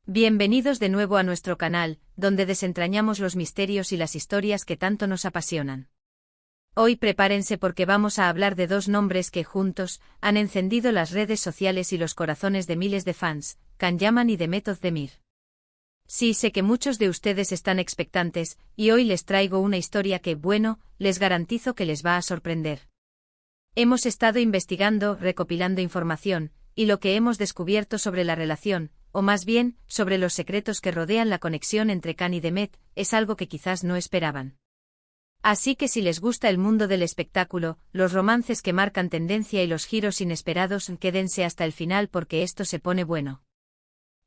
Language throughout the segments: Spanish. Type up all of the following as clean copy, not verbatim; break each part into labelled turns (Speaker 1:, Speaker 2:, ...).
Speaker 1: Bienvenidos de nuevo a nuestro canal, donde desentrañamos los misterios y las historias que tanto nos apasionan. Hoy prepárense porque vamos a hablar de dos nombres que juntos han encendido las redes sociales y los corazones de miles de fans, Can Yaman y Demet Özdemir. Sí, sé que muchos de ustedes están expectantes, y hoy les traigo una historia que, bueno, les garantizo que les va a sorprender. Hemos estado investigando, recopilando información, y lo que hemos descubierto sobre la relación, o más bien, sobre los secretos que rodean la conexión entre Can y Demet, es algo que quizás no esperaban. Así que si les gusta el mundo del espectáculo, los romances que marcan tendencia y los giros inesperados, quédense hasta el final porque esto se pone bueno.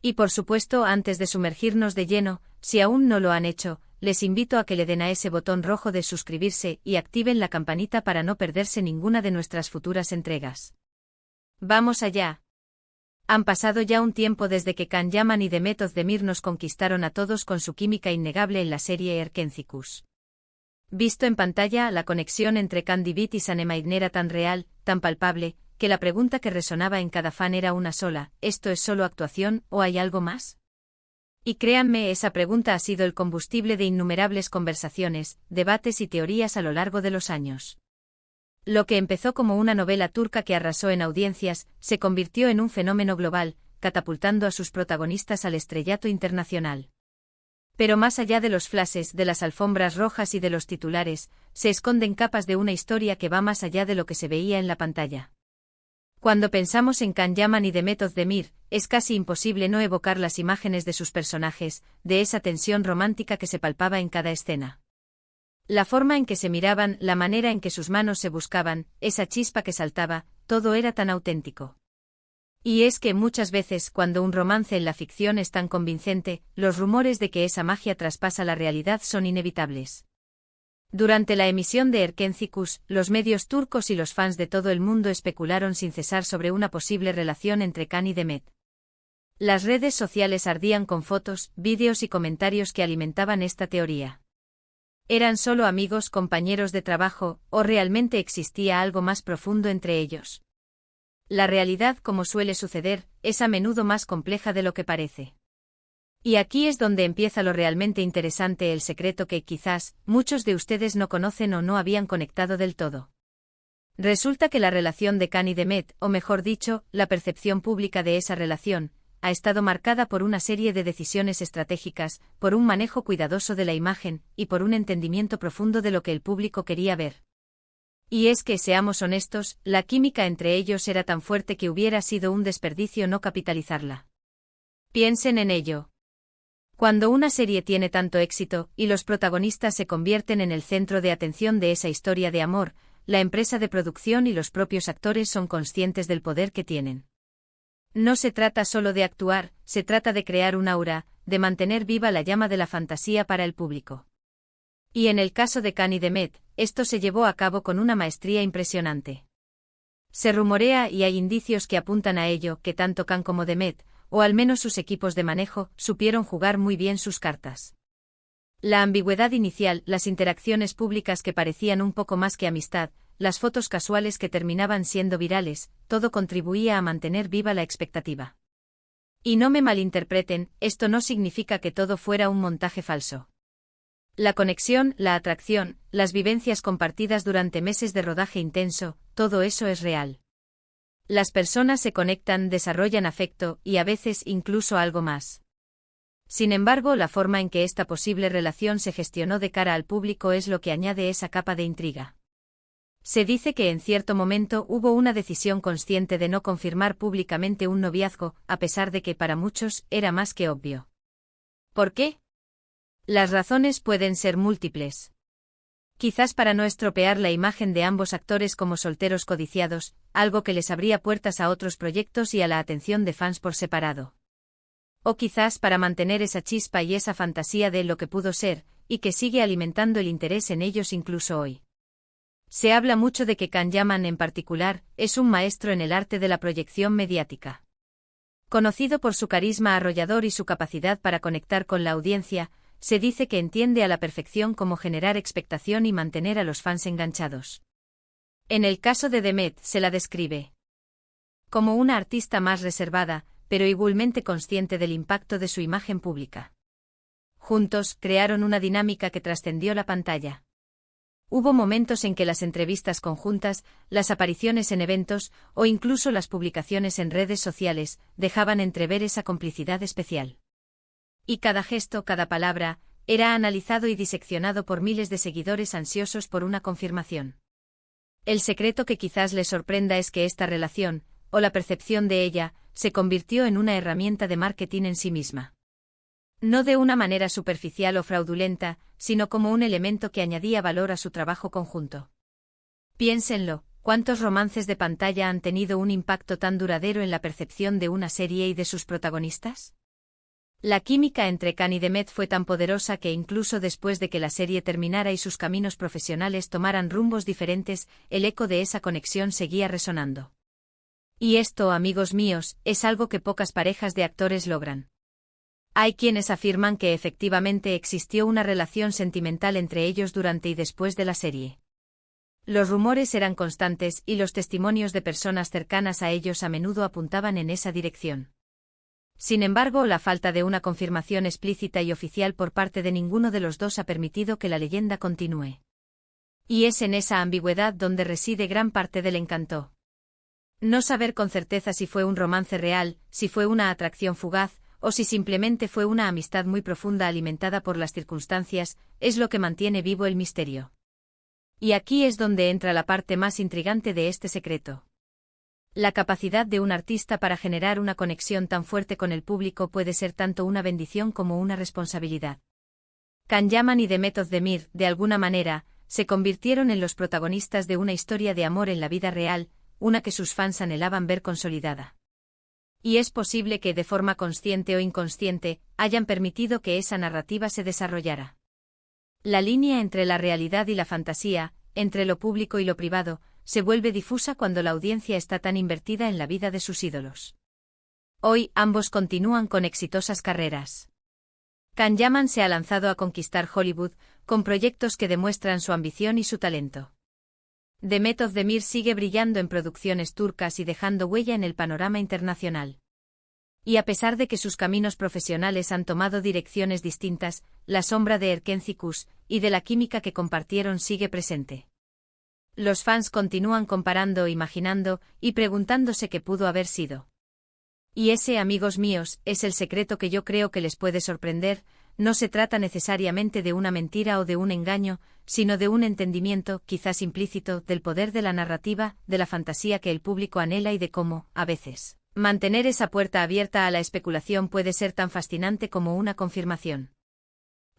Speaker 1: Y por supuesto, antes de sumergirnos de lleno, si aún no lo han hecho, les invito a que le den a ese botón rojo de suscribirse y activen la campanita para no perderse ninguna de nuestras futuras entregas. ¡Vamos allá! Han pasado ya un tiempo desde que Can Yaman y Demet Özdemir nos conquistaron a todos con su química innegable en la serie Erkenci. Visto en pantalla, la conexión entre Can Divit y Sanemide era tan real, tan palpable, que la pregunta que resonaba en cada fan era una sola: ¿esto es solo actuación o hay algo más? Y créanme, esa pregunta ha sido el combustible de innumerables conversaciones, debates y teorías a lo largo de los años. Lo que empezó como una novela turca que arrasó en audiencias, se convirtió en un fenómeno global, catapultando a sus protagonistas al estrellato internacional. Pero más allá de los flashes, de las alfombras rojas y de los titulares, se esconden capas de una historia que va más allá de lo que se veía en la pantalla. Cuando pensamos en Can Yaman y Demet Özdemir, es casi imposible no evocar las imágenes de sus personajes, de esa tensión romántica que se palpaba en cada escena. La forma en que se miraban, la manera en que sus manos se buscaban, esa chispa que saltaba, todo era tan auténtico. Y es que muchas veces, cuando un romance en la ficción es tan convincente, los rumores de que esa magia traspasa la realidad son inevitables. Durante la emisión de Erkenci, los medios turcos y los fans de todo el mundo especularon sin cesar sobre una posible relación entre Can y Demet. Las redes sociales ardían con fotos, vídeos y comentarios que alimentaban esta teoría. ¿Eran solo amigos, compañeros de trabajo, o realmente existía algo más profundo entre ellos? La realidad, como suele suceder, es a menudo más compleja de lo que parece. Y aquí es donde empieza lo realmente interesante, el secreto que, quizás, muchos de ustedes no conocen o no habían conectado del todo. Resulta que la relación de Can y Demet, o mejor dicho, la percepción pública de esa relación, ha estado marcada por una serie de decisiones estratégicas, por un manejo cuidadoso de la imagen, y por un entendimiento profundo de lo que el público quería ver. Y es que, seamos honestos, la química entre ellos era tan fuerte que hubiera sido un desperdicio no capitalizarla. Piensen en ello. Cuando una serie tiene tanto éxito, y los protagonistas se convierten en el centro de atención de esa historia de amor, la empresa de producción y los propios actores son conscientes del poder que tienen. No se trata solo de actuar, se trata de crear un aura, de mantener viva la llama de la fantasía para el público. Y en el caso de Can y Demet, esto se llevó a cabo con una maestría impresionante. Se rumorea, y hay indicios que apuntan a ello, que tanto Can como Demet, o al menos sus equipos de manejo, supieron jugar muy bien sus cartas. La ambigüedad inicial, las interacciones públicas que parecían un poco más que amistad, las fotos casuales que terminaban siendo virales, todo contribuía a mantener viva la expectativa. Y no me malinterpreten, esto no significa que todo fuera un montaje falso. La conexión, la atracción, las vivencias compartidas durante meses de rodaje intenso, todo eso es real. Las personas se conectan, desarrollan afecto, y a veces incluso algo más. Sin embargo, la forma en que esta posible relación se gestionó de cara al público es lo que añade esa capa de intriga. Se dice que en cierto momento hubo una decisión consciente de no confirmar públicamente un noviazgo, a pesar de que para muchos era más que obvio. ¿Por qué? Las razones pueden ser múltiples. Quizás para no estropear la imagen de ambos actores como solteros codiciados, algo que les abría puertas a otros proyectos y a la atención de fans por separado. O quizás para mantener esa chispa y esa fantasía de lo que pudo ser, y que sigue alimentando el interés en ellos incluso hoy. Se habla mucho de que Can Yaman en particular, es un maestro en el arte de la proyección mediática. Conocido por su carisma arrollador y su capacidad para conectar con la audiencia, se dice que entiende a la perfección cómo generar expectación y mantener a los fans enganchados. En el caso de Demet, se la describe como una artista más reservada, pero igualmente consciente del impacto de su imagen pública. Juntos, crearon una dinámica que trascendió la pantalla. Hubo momentos en que las entrevistas conjuntas, las apariciones en eventos, o incluso las publicaciones en redes sociales, dejaban entrever esa complicidad especial. Y cada gesto, cada palabra, era analizado y diseccionado por miles de seguidores ansiosos por una confirmación. El secreto que quizás les sorprenda es que esta relación, o la percepción de ella, se convirtió en una herramienta de marketing en sí misma. No de una manera superficial o fraudulenta, sino como un elemento que añadía valor a su trabajo conjunto. Piénsenlo, ¿cuántos romances de pantalla han tenido un impacto tan duradero en la percepción de una serie y de sus protagonistas? La química entre Can y Demet fue tan poderosa que incluso después de que la serie terminara y sus caminos profesionales tomaran rumbos diferentes, el eco de esa conexión seguía resonando. Y esto, amigos míos, es algo que pocas parejas de actores logran. Hay quienes afirman que efectivamente existió una relación sentimental entre ellos durante y después de la serie. Los rumores eran constantes y los testimonios de personas cercanas a ellos a menudo apuntaban en esa dirección. Sin embargo, la falta de una confirmación explícita y oficial por parte de ninguno de los dos ha permitido que la leyenda continúe. Y es en esa ambigüedad donde reside gran parte del encanto. No saber con certeza si fue un romance real, si fue una atracción fugaz, o si simplemente fue una amistad muy profunda alimentada por las circunstancias, es lo que mantiene vivo el misterio. Y aquí es donde entra la parte más intrigante de este secreto. La capacidad de un artista para generar una conexión tan fuerte con el público puede ser tanto una bendición como una responsabilidad. Can Yaman y Demet Özdemir, de alguna manera, se convirtieron en los protagonistas de una historia de amor en la vida real, una que sus fans anhelaban ver consolidada. Y es posible que, de forma consciente o inconsciente, hayan permitido que esa narrativa se desarrollara. La línea entre la realidad y la fantasía, entre lo público y lo privado, se vuelve difusa cuando la audiencia está tan invertida en la vida de sus ídolos. Hoy, ambos continúan con exitosas carreras. Can Yaman se ha lanzado a conquistar Hollywood, con proyectos que demuestran su ambición y su talento. Demet Özdemir sigue brillando en producciones turcas y dejando huella en el panorama internacional. Y a pesar de que sus caminos profesionales han tomado direcciones distintas, la sombra de Erkenci y de la química que compartieron sigue presente. Los fans continúan comparando, imaginando y preguntándose qué pudo haber sido. Y ese, amigos míos, es el secreto que yo creo que les puede sorprender. No se trata necesariamente de una mentira o de un engaño, sino de un entendimiento, quizás implícito, del poder de la narrativa, de la fantasía que el público anhela y de cómo, a veces, mantener esa puerta abierta a la especulación puede ser tan fascinante como una confirmación.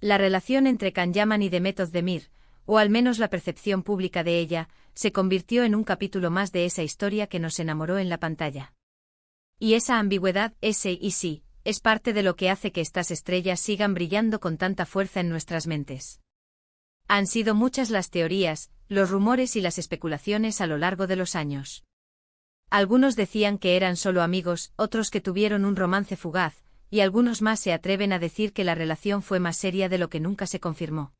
Speaker 1: La relación entre Can Yaman y Demet Özdemir, o al menos la percepción pública de ella, se convirtió en un capítulo más de esa historia que nos enamoró en la pantalla. Y esa ambigüedad, ese y sí, es parte de lo que hace que estas estrellas sigan brillando con tanta fuerza en nuestras mentes. Han sido muchas las teorías, los rumores y las especulaciones a lo largo de los años. Algunos decían que eran solo amigos, otros que tuvieron un romance fugaz, y algunos más se atreven a decir que la relación fue más seria de lo que nunca se confirmó.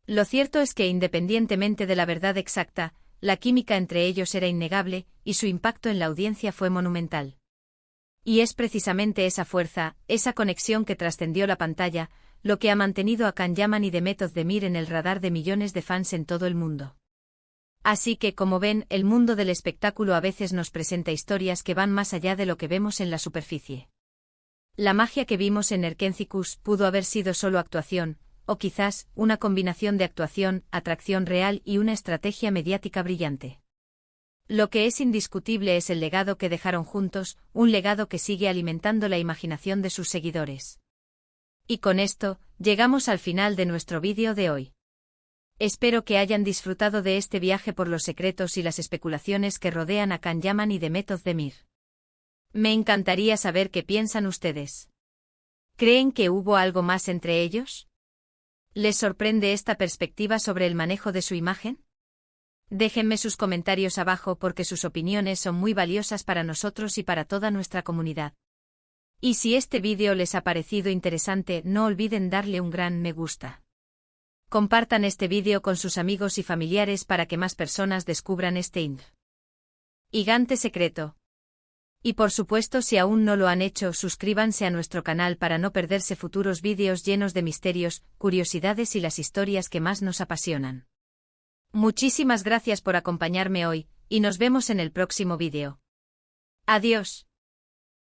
Speaker 1: Lo cierto es que independientemente de la verdad exacta, la química entre ellos era innegable, y su impacto en la audiencia fue monumental. Y es precisamente esa fuerza, esa conexión que trascendió la pantalla, lo que ha mantenido a Can Yaman y Demet Özdemir en el radar de millones de fans en todo el mundo. Así que, como ven, el mundo del espectáculo a veces nos presenta historias que van más allá de lo que vemos en la superficie. La magia que vimos en Erkenci pudo haber sido solo actuación, o quizás, una combinación de actuación, atracción real y una estrategia mediática brillante. Lo que es indiscutible es el legado que dejaron juntos, un legado que sigue alimentando la imaginación de sus seguidores. Y con esto, llegamos al final de nuestro vídeo de hoy. Espero que hayan disfrutado de este viaje por los secretos y las especulaciones que rodean a Can Yaman y Demet Özdemir. Me encantaría saber qué piensan ustedes. ¿Creen que hubo algo más entre ellos? ¿Les sorprende esta perspectiva sobre el manejo de su imagen? Déjenme sus comentarios abajo porque sus opiniones son muy valiosas para nosotros y para toda nuestra comunidad. Y si este vídeo les ha parecido interesante, no olviden darle un gran me gusta. Compartan este vídeo con sus amigos y familiares para que más personas descubran este intrigante secreto. Y por supuesto, si aún no lo han hecho, suscríbanse a nuestro canal para no perderse futuros vídeos llenos de misterios, curiosidades y las historias que más nos apasionan. Muchísimas gracias por acompañarme hoy, y nos vemos en el próximo vídeo. Adiós.